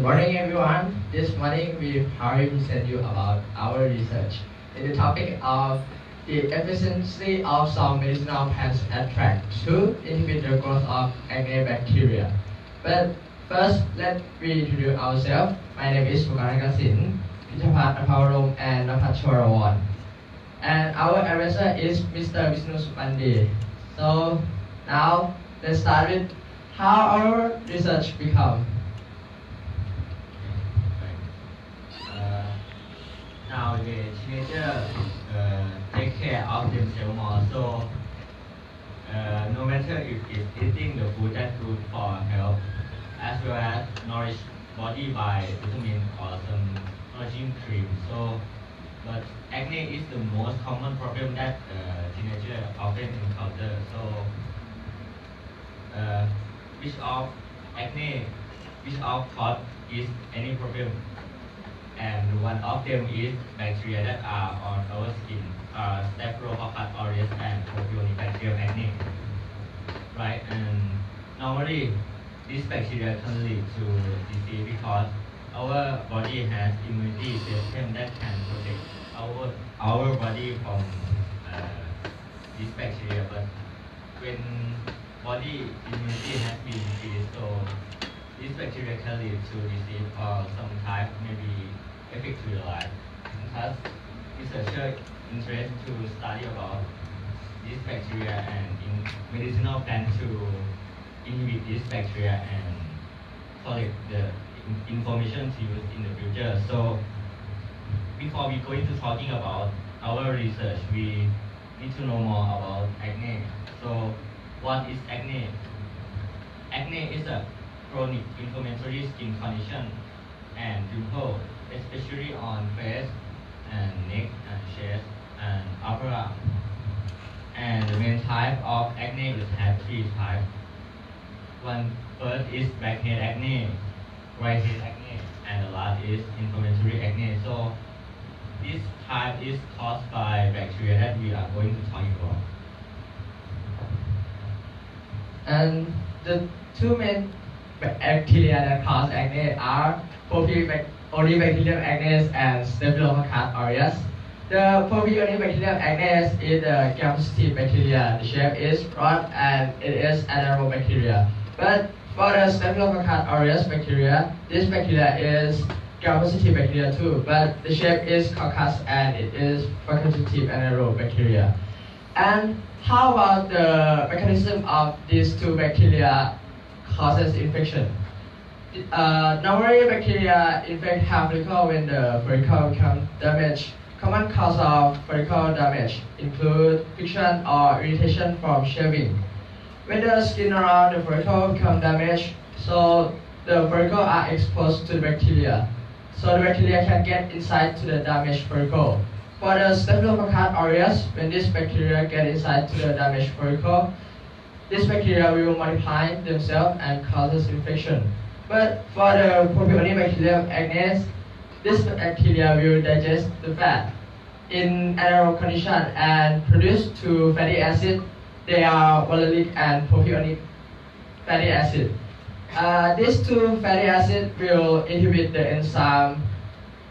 morning, everyone. This morning we proudly present you about our research in the topic of the efficiency of some medicinal plants attract to inhibit the growth of acne bacteria. But first, let me introduce ourselves. My name is Mukarakasin, Pichapat Apaurom, and Napat Chorawan. And our advisor is Mr. Vishnu Supandi. So now let's start with how our research become. Nowadays, teenagers take care of themselves more. So, no matter if it's eating the food that's good for health, as well as nourish body by vitamin or some nourishing cream. So, but acne is the most common problem that teenagers often encounter. So, which of acne, which of cause is any problem? And one of them is bacteria that are on our skin, Staphylococcus aureus and Propionibacterium acne, right? And normally, this bacteria can lead to disease because our body has immunity system that can protect our body from this bacteria. But when body immunity has been decreased, so this bacteria can lead to disease or some type maybe effect to your life. Thus, researchers interested to study about this bacteria and in medicinal plants to inhibit this bacteria and collect the information to use in the future. So, before we go into talking about our research, we need to know more about acne. So, what is acne? Acne is a chronic inflammatory skin condition and pimple, especially on face and neck and chest and upper arm. And the main type of acne is have three types. One first is blackhead acne, whitehead acne, and the last is inflammatory acne. So this type is caused by bacteria that we are going to talk about. And the two main bacteria that cause acne are Propionibacterium acnes and Staphylococcus aureus. The Propionibacterium acnes is the gram-positive bacteria. The shape is rod and it is anaerobic bacteria. But for the Staphylococcus aureus bacteria, this bacteria is gram-positive bacteria too, but the shape is coccus and it is facultative anaerobic bacteria. And how about the mechanism of these two bacteria causes infection? Normally, bacteria infect hair follicle when the follicle becomes damaged. Common cause of follicle damage include friction or irritation from shaving. When the skin around the follicle becomes damaged, so the follicle are exposed to the bacteria. So the bacteria can get inside to the damaged follicle. For the Staphylococcus aureus, when this bacteria get inside to the damaged follicle, this bacteria will multiply themselves and causes infection. But for the Propionibacterium acnes, this bacteria will digest the fat in anaerobic condition and produce two fatty acids. They are malonic and propionic fatty acid. These two fatty acids will inhibit the enzyme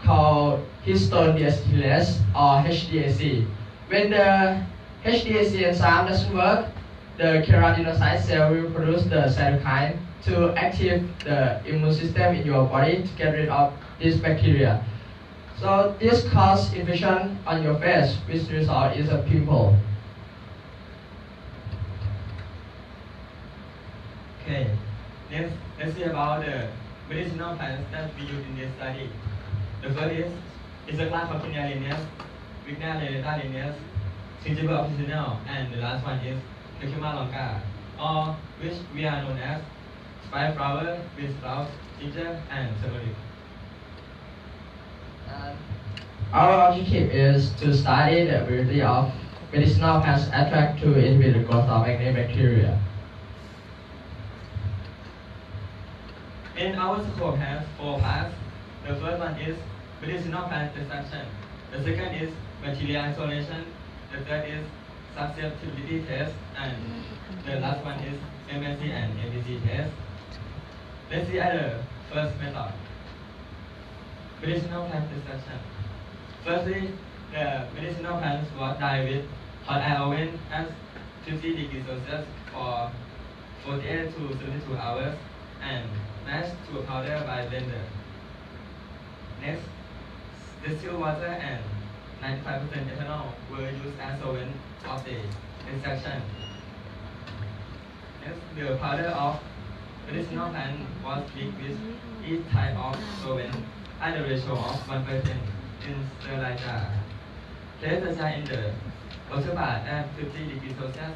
called histone deacetylase or HDAC. When the HDAC enzyme doesn't work, the keratinocyte cell will produce the cytokine to activate the immune system in your body to get rid of this bacteria. So this causes infection on your face, which result is a pimple. Okay, let's see about the medicinal plants that we use in this study. The first is a class of Kinea lineus, Vigna lenta lineus, Gingiva officinal, and the last one is Curcuma longa, or which we are known as spice flower, with sprout, ginger, and turmeric. Our objective is to study the ability of medicinal plants attract to inhibit the growth of acne bacteria. In our scope has 4 parts. The first one is medicinal plant destruction. The second is bacteria isolation. The third is susceptibility test, and the last one is MSC and ABC test. Let's see at the first method. medicinal plant extraction. Firstly, the medicinal plants was dyed with hot air oven at 50 degrees Celsius for 48 to 72 hours and mashed to a powder by blender. Next, distilled water and 95% ethanol were used as solvent of the extraction. Next, the powder of medicinal plant was mixed with each type of solvent at a ratio of 1% in sterile jar. Place the jar in the water bath at 50 degrees Celsius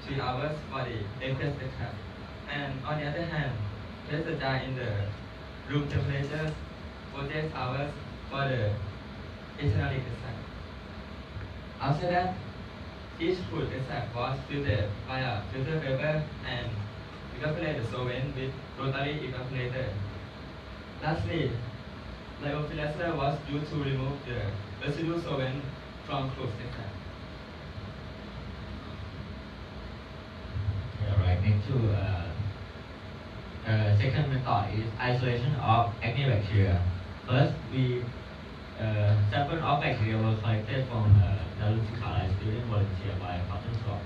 3 hours for the aqueous extract. And on the other hand, place the jar in the room temperature 48 hours for the ethanolic extract. After that, each fruit extract was filtered via filter paper and evaporate the solvent with rotary evaporator. Lastly, lyophilizers was used to remove the residual solvent from fruit extract. Right, next to second method is isolation of acne bacteria. First, we sample of bacteria were collected from diluted student volunteer by cotton swab.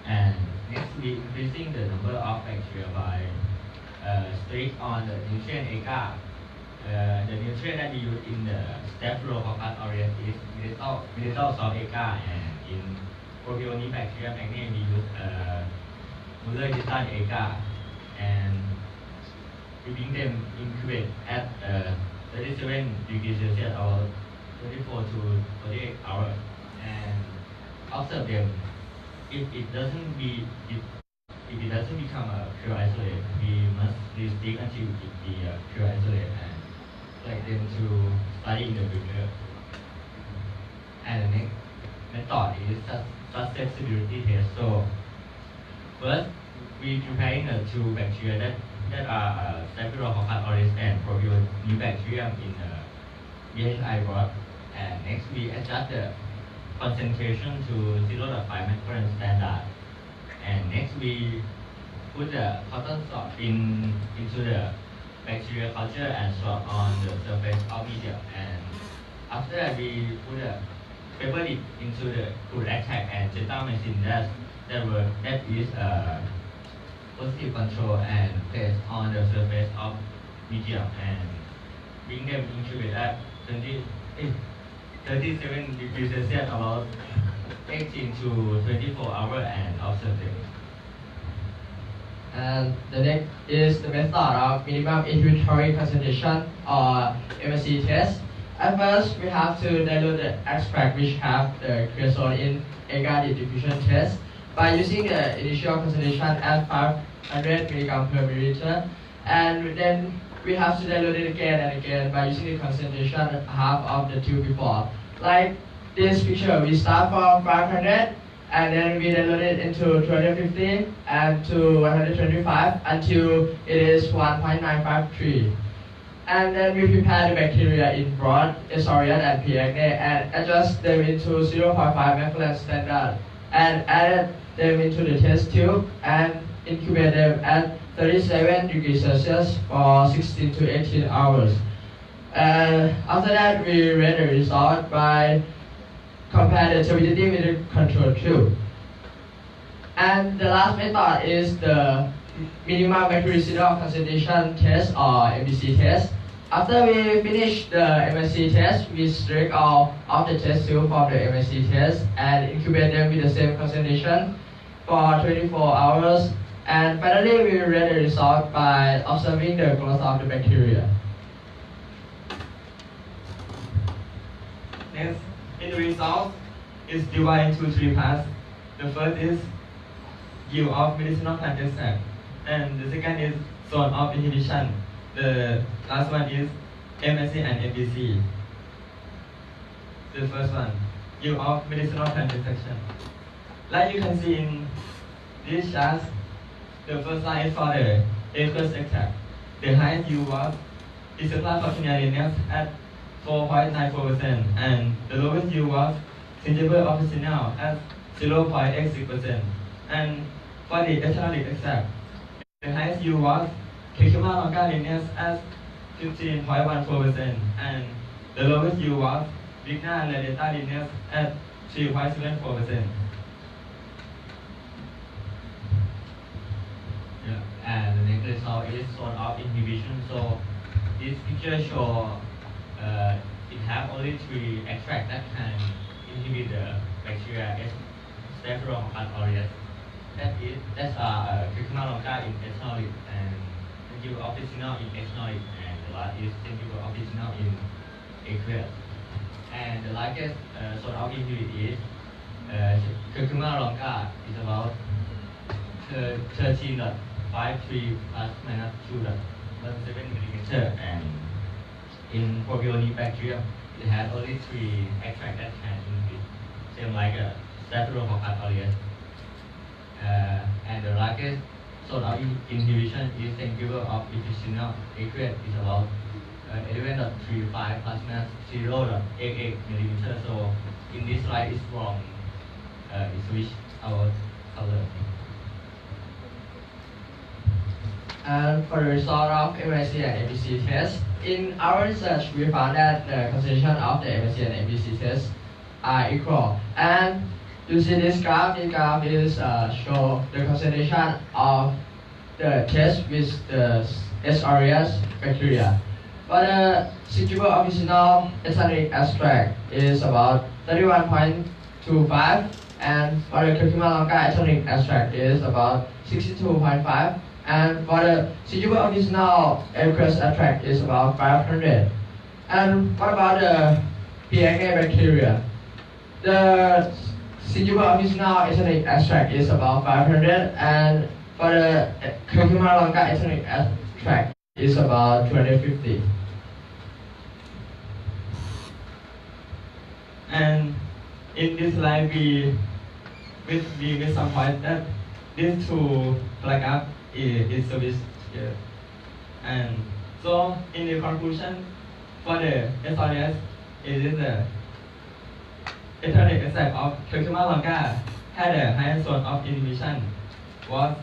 And next, we increasing the number of bacteria by strict on the nutrient agar. The nutrient that we use in the Staphylococcus aureus is milletol salt agar, and in Propionibacterium acne we use Muller Gittan agar, and we bring them incubate at 37 degrees Celsius or 24 to 48 hours and observe them. If it doesn't become a pure isolate, we must restrict until it be a pure isolate and like them to study in the future. And the next method is susceptibility test. So first, we preparing the two bacteria that are Staphylococcus aureus and Propionibacterium in BHI broth. And next, we adjust the concentration to 0.5 micron standard. And next, we put the cotton swab into the bacteria culture and swab on the surface of medium. And after that, we put a paper dip into the crude extract and gentamicin that is positive control and placed on the surface of medium and bring them incubate at 37 degrees Celsius about 18 to 24 hours and observe them. And the next is the method of minimum inhibitory concentration or MSC test. At first, we have to dilute the extract which have the creosote in agar diffusion test by using the initial concentration at 500 mg per milliliter, and then we have to dilute it again and again by using the concentration half of the two before. Like this picture, we start from 500 and then we dilute it into 250 and to 125 until it is 1.953. And then we prepare the bacteria in broth, Esorian and P. acne and adjust them into 0.5 micron standard and add them into the test tube and incubate them at 37 degrees Celsius for 16 to 18 hours. After that, we read the result by compare the turbidity with the control tube. And the last method is the minimum bactericidal concentration test or MBC test. After we finish the MSC test, we strip all of the test tube from the MSC test and incubate them with the same concentration for 24 hours. And finally, we read the result by observing the growth of the bacteria. Next, in the result, is divided into three parts. The first is yield of medicinal plant extract, and the second is zone of inhibition. The last one is MSC and MBC. The first one, yield of medicinal plant extraction. Like you can see in this chart, the first line is for the aqueous extract. The highest yield was Isoplar coccinellinius at 4.94%, and the lowest yield was Gingiber officinal at 0.86%. And for the ethanolic extract, the highest yield was Curcuma longa linus at 15.14%, and The lowest yield was Vigna and Data Linus at 3.74%. Yeah, and the next result is zone of inhibition. So this picture show it have only 3 extracts that can inhibit the bacteria Staphylococcus aureus. That's curcuma longa in ethanolic and Centrifugal officinal in ethanolic, and the last is Centrifugal officinal in aqueous. And the largest zone of inhibition is curcuma longa is about 13.53 plus minus 2.17 millimeter, and in Propionibacterium it has only 3 extracts that can inhibit, same like Staphylococcus aureus. And the largest zone of inhibition is centrifugal of officinal aqueous is about 11.35 plus minus 0.88 millimeter. So in this slide is wrong. It switch our color. And for the result of MIC and ABC test, in our research we found that the concentration of the MIC and ABC tests are equal. And you see this graph is show the concentration of the test with the S. aureus bacteria. For the Centrifugal officinal ethanoic extract is about 31.25, and for the curcuma longa ethanoic extract is about 62.5, and for the Centrifugal officinal aqueous extract is about 500. And what about the P. acne bacteria? The Centrifugal officinal ethanoic extract is about 500, and for the curcuma longa ethanoic extract is about 250. And in this slide, we made some point that these two plug-up is service here. And so in the conclusion, for the SRS, it is the ethanoic extract of curcuma longa had a higher zone of inhibition was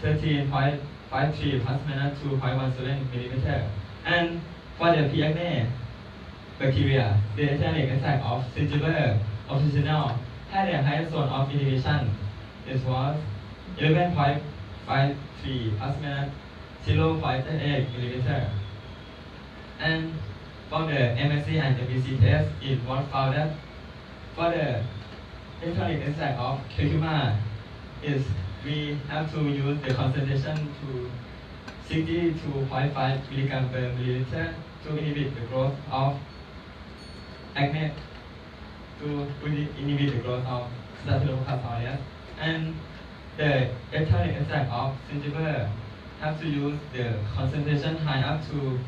13.53 plus minus 2.17 millimeter. And for the P. acne bacteria, the ethanoic extract of Centrifugal officinal had a higher zone of inhibition. This was 11.53 plus minus 0.8 millimeter. And for the MSC and MBC test, it was found that for the ethanoic extract of curcuma, we have to use the concentration to 62.5 milligram per milliliter to inhibit the growth of acne, to inhibit the growth of Staphylococcus aureus. And the ethanoic extract of Centrifugal have to use the concentration high up to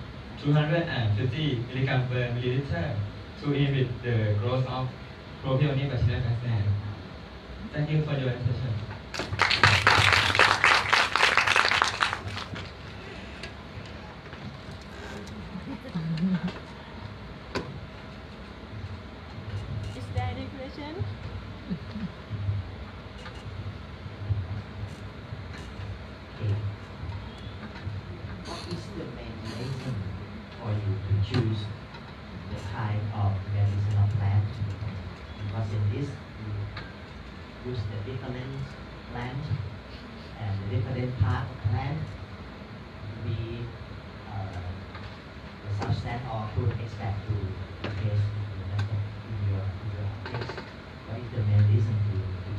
250 milligram per milliliter to inhibit the growth of Propionibacterium acne. Thank you for your attention. Is there any question? What is the main reason for you to choose the kind of medicinal plant? Because in this you use the different plant and the different part of plant be the substance or fruit extract to taste in your taste. What is the main reason to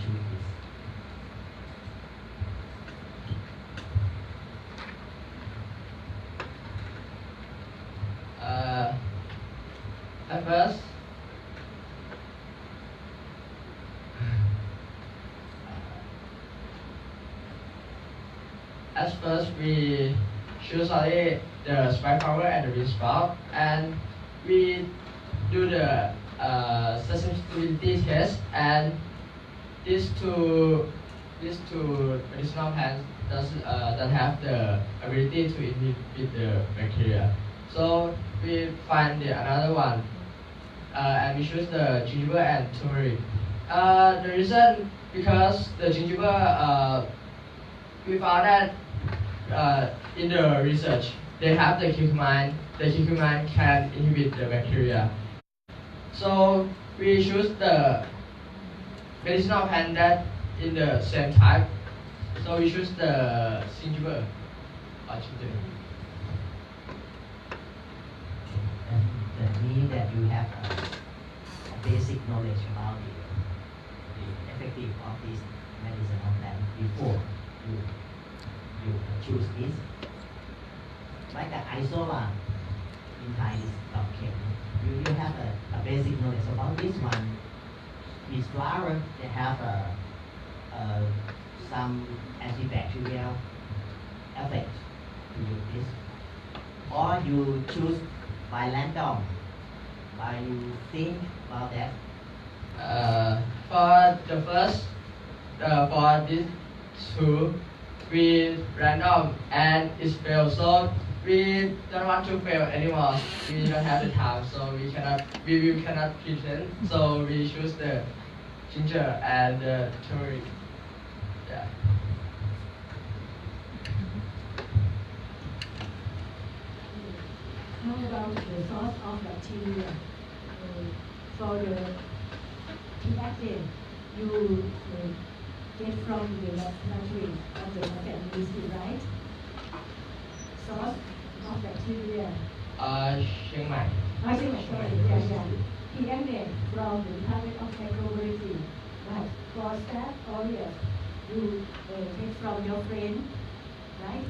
choose this? At first, we choose only the spike power and the response, and we do the susceptibility test, and these two medicinal plants don't have the ability to inhibit the bacteria. So we find another one, and we choose the gingiber and turmeric. The reason because the gingiber, we found that in the research they have the curcumin. The curcumin can inhibit the bacteria. So we choose the medicinal plant that in the same type. So we choose the ginger or ginger. And that means that you have a basic knowledge about the effective of this medicinal plant before you choose this. Like the isola in Thai is okay. You have a basic knowledge about this one. This flower, they have some antibacterial effect to use this. Or you choose by random, by you think about that. For the first, for these two, we random and it failed. So we don't want to fail anymore. We don't have the time, so we cannot pretend. So we choose the ginger and the turmeric. Yeah. How about the source of bacteria? For the acne, you get from the laboratory of the organism, right? Source of bacteria. Chiang Mai. I think sorry, yeah. The acne from the Department of Microbiology. But for Staph aureus, you get from your friend, right?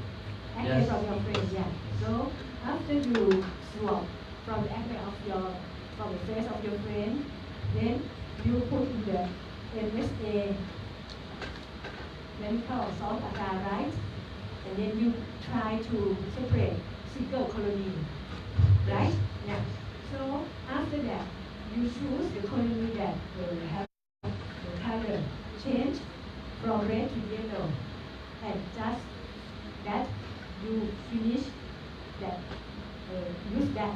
Acne Yes. from your friend, yeah. So after you swab from the acne from the face of your friend, then you put in the MSA medical salt agar, right? And then you try to separate single colony, right? Yeah. So after that, you choose the colony that have the color change from red to yellow, and just that you finish that use that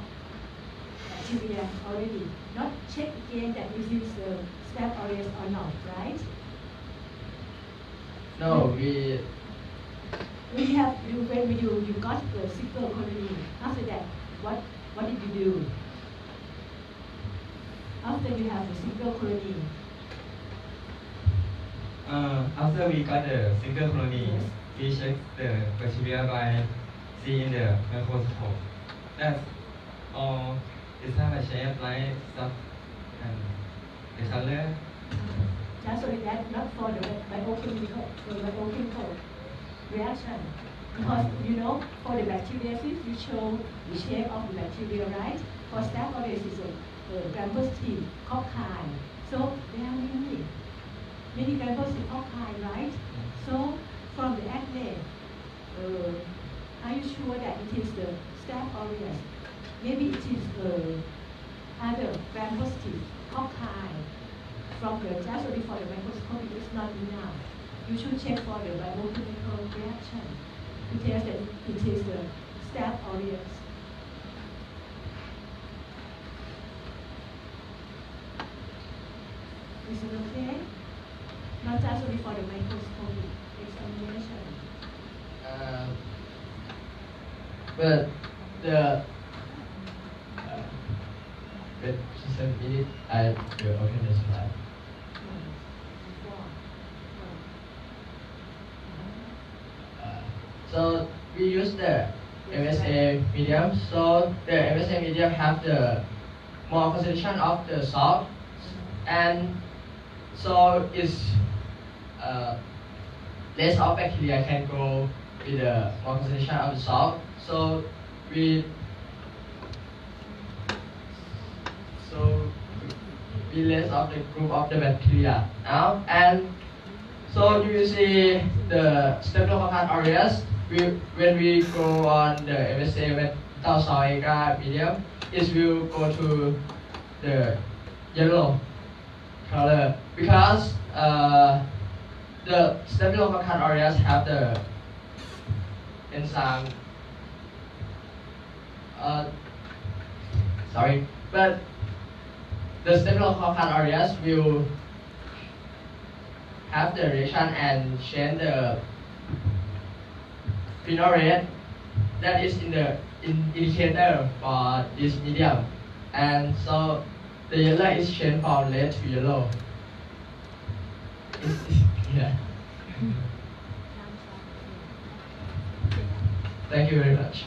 bacteria already. Not check again that you use the Staph aureus or not, right? No, When you got the single colony, after that, what did you do? After you have the single colony, After we got the single colony, Yes. we check the bacteria by seeing the microscope. That's all. It's have a shape like stuff and the color. just only that, not for the biochemical reaction. Because for the bacteria, you show the shape of the bacteria, right? For Staph aureus is a gram-positive cocci. So there are many gram-positive cocci, right? So from the acne, are you sure that it is the Staph aureus? Maybe it is other gram-positive cocci. From the just only for the microscope, it is not enough. You should check for the biochemical reaction to test that it is the Staph aureus. Is it okay? Not just only for the microscopic examination. But wait just a minute, I will open the slide. So we use the MSA medium. So the MSA medium have the more concentration of the salt, and so it's less of bacteria can go with the more concentration of the salt. So we less of the group of the bacteria now, and so you will see the Staphylococcus aureus. When we go on the MSA without salt medium, it will go to the yellow color because the Staphylococcus aureus have the enzyme. But the Staphylococcus aureus will have the reaction and change the phenol red. that is in the indicator for this medium. And so the yellow is changed from red to yellow. Yeah. Thank you very much.